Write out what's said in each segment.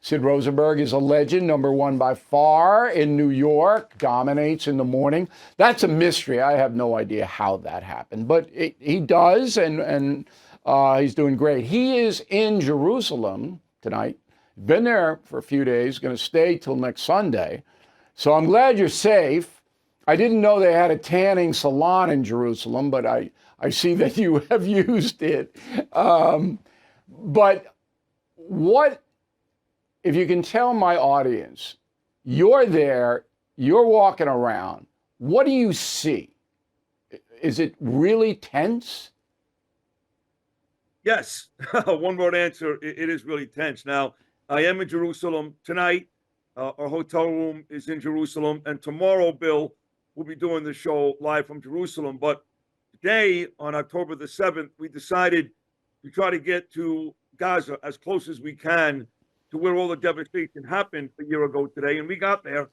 Sid Rosenberg is a legend, number one by far in New York, dominates in the morning. That's a mystery. I have no idea how that happened, but he does, and he's doing great. He is in Jerusalem tonight. Been there for a few days, going to stay till next Sunday. So I'm glad you're safe. I didn't know they had a tanning salon in Jerusalem, but I see that you have used it. But what, if you can tell my audience, you're there, you're walking around, what do you see? Is it really tense? Yes. One word answer. It is really tense. Now, I am in Jerusalem tonight. Our hotel room is in Jerusalem. And tomorrow, Bill, we'll be doing the show live from Jerusalem. But today, on October the 7th, we decided to try to get to Gaza as close as we can to where all the devastation happened a year ago today. And we got there.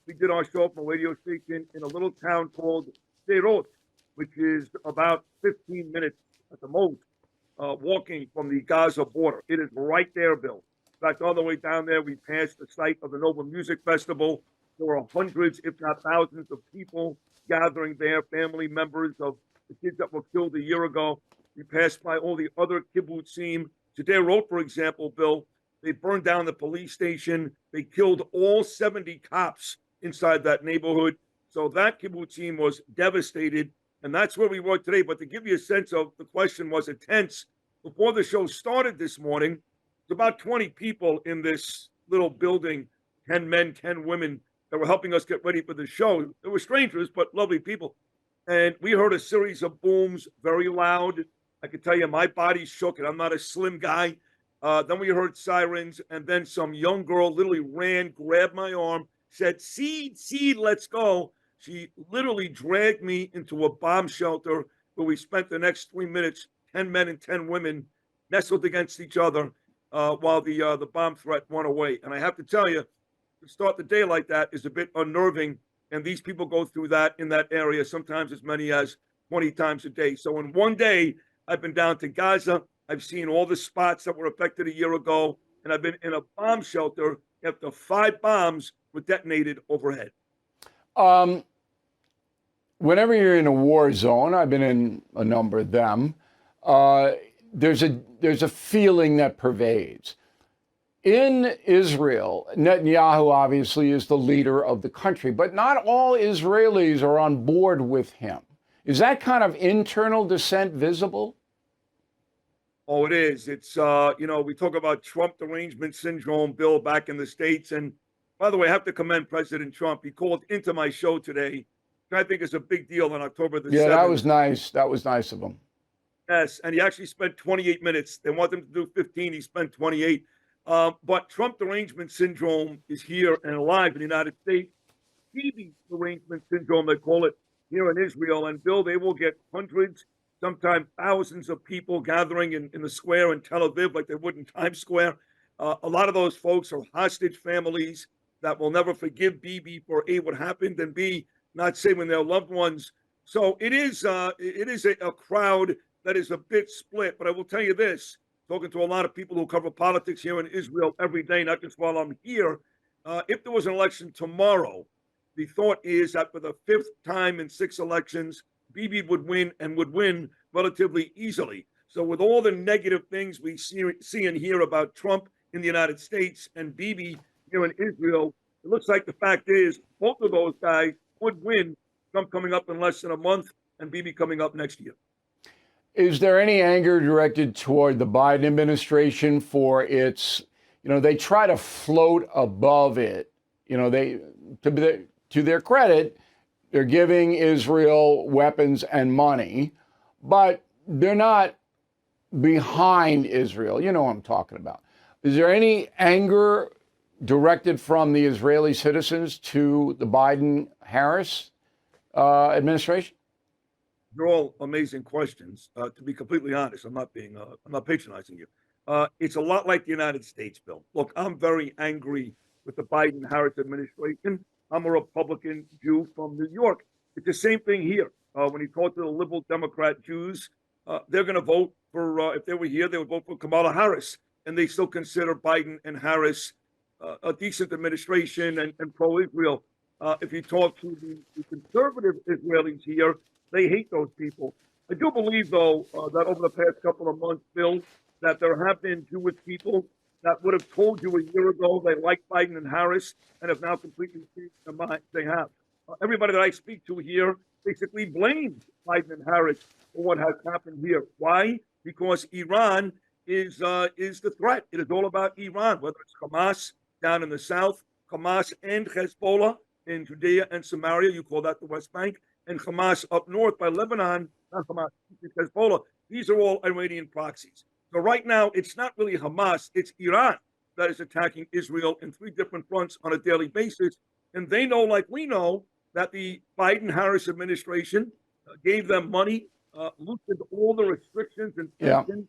We did our show from a radio station in a little town called Sderot, which is about 15 minutes at the most walking from the Gaza border. It is right there, Bill. In fact, all the way down there, we passed the site of the Nova Music Festival. There were hundreds, if not thousands, of people gathering there, family members of the kids that were killed a year ago. We passed by all the other kibbutzim. Sderot, for example, Bill, they burned down the police station. They killed all 70 cops inside that neighborhood. So that kibbutzim was devastated. And that's where we were today. But to give you a sense of the question, was it tense? Before the show started this morning, there's about 20 people in this little building, 10 men, 10 women that were helping us get ready for the show. They were strangers, but lovely people. And we heard a series of booms, very loud. I can tell you my body shook, and I'm not a slim guy. Then we heard sirens, and then some young girl literally ran, grabbed my arm, said, "Seed, Seed, let's go." She literally dragged me into a bomb shelter where we spent the next 3 minutes, 10 men and 10 women nestled against each other while the bomb threat went away. And I have to tell you, to start the day like that is a bit unnerving. And these people go through that in that area, sometimes as many as 20 times a day. So in one day, I've been down to Gaza. I've seen all the spots that were affected a year ago. And I've been in a bomb shelter after 5 bombs were detonated overhead. Whenever you're in a war zone, I've been in a number of them, there's a feeling that pervades. In Israel, Netanyahu obviously is the leader of the country, but not all Israelis are on board with him. Is that kind of internal dissent visible? Oh, it is. It's, we talk about Trump derangement syndrome, Bill, back in the States. And by the way, I have to commend President Trump. He called into my show today, which I think is a big deal on October the 7th. Yeah, that was nice. That was nice of him. Yes, and he actually spent 28 minutes. They want him to do 15. He spent 28. But Trump derangement syndrome is here and alive in the United States. Bibi derangement syndrome, they call it here in Israel. And Bill, they will get hundreds, sometimes thousands of people gathering in the square in Tel Aviv like they would in Times Square. A lot of those folks are hostage families that will never forgive Bibi for A, what happened, and B, not saving their loved ones. So it is a crowd that is a bit split. But I will tell you this, talking to a lot of people who cover politics here in Israel every day, not just while I'm here, if there was an election tomorrow, the thought is that for the 5th time in 6 elections, Bibi would win and would win relatively easily. So with all the negative things we see and hear about Trump in the United States and Bibi here in Israel, it looks like the fact is both of those guys would win. Trump coming up in less than a month and Bibi coming up next year. Is there any anger directed toward the Biden administration for its, they try to float above it. To their credit, they're giving Israel weapons and money, but they're not behind Israel. You know what I'm talking about. Is there any anger directed from the Israeli citizens to the Biden-Harris administration? They're all amazing questions. To be completely honest, I'm not patronizing you. It's a lot like the United States, Bill. Look, I'm very angry with the Biden-Harris administration. I'm a Republican Jew from New York. It's the same thing here. When you talk to the liberal Democrat Jews, they're going to vote for, if they were here, they would vote for Kamala Harris. And they still consider Biden and Harris a decent administration and pro-Israel. If you talk to the conservative Israelis here, they hate those people. I do believe, though, that over the past couple of months, Bill, that there have been Jewish people that would have told you a year ago they like Biden and Harris and have now completely changed their mind. They have. Everybody that I speak to here basically blames Biden and Harris for what has happened here. Why? Because Iran is the threat. It is all about Iran, whether it's Hamas down in the south, Hamas and Hezbollah in Judea and Samaria. You call that the West Bank, and Hamas up north by Lebanon. Not Hamas, it's Hezbollah. These are all Iranian proxies. So right now, it's not really Hamas, it's Iran that is attacking Israel in 3 different fronts on a daily basis. And they know, like we know, that the Biden-Harris administration gave them money, loosened all the restrictions and sanctions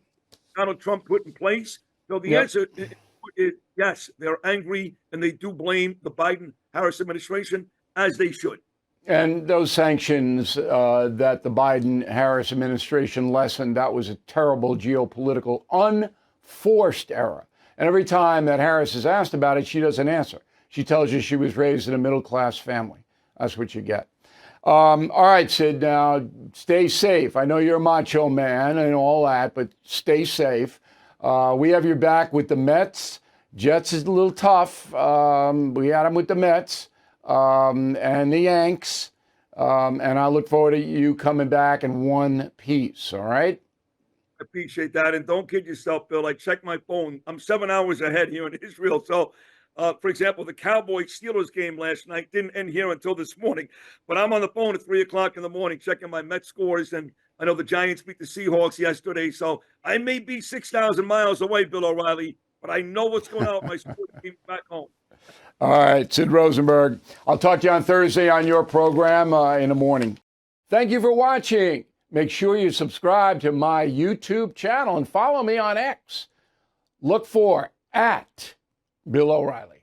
Donald Trump put in place. So the answer is yes, they're angry and they do blame the Biden-Harris administration, as they should. And those sanctions that the Biden-Harris administration lessened, that was a terrible geopolitical, unforced error. And every time that Harris is asked about it, she doesn't answer. She tells you she was raised in a middle-class family. That's what you get. All right, Sid, now stay safe. I know you're a macho man and all that, but stay safe. We have your back with the Mets. Jets is a little tough. We had them with the Mets and the Yanks. And I look forward to you coming back in one piece, all right? I appreciate that. And don't kid yourself, Bill. I checked my phone. I'm 7 hours ahead here in Israel. So, for example, the Cowboys-Steelers game last night didn't end here until this morning. But I'm on the phone at 3 o'clock in the morning checking my Mets scores. And I know the Giants beat the Seahawks yesterday. So I may be 6,000 miles away, Bill O'Reilly, but I know what's going on with my sports team back home. All right, Sid Rosenberg. I'll talk to you on Thursday on your program in the morning. Thank you for watching. Make sure you subscribe to my YouTube channel and follow me on X. Look for @Bill O'Reilly.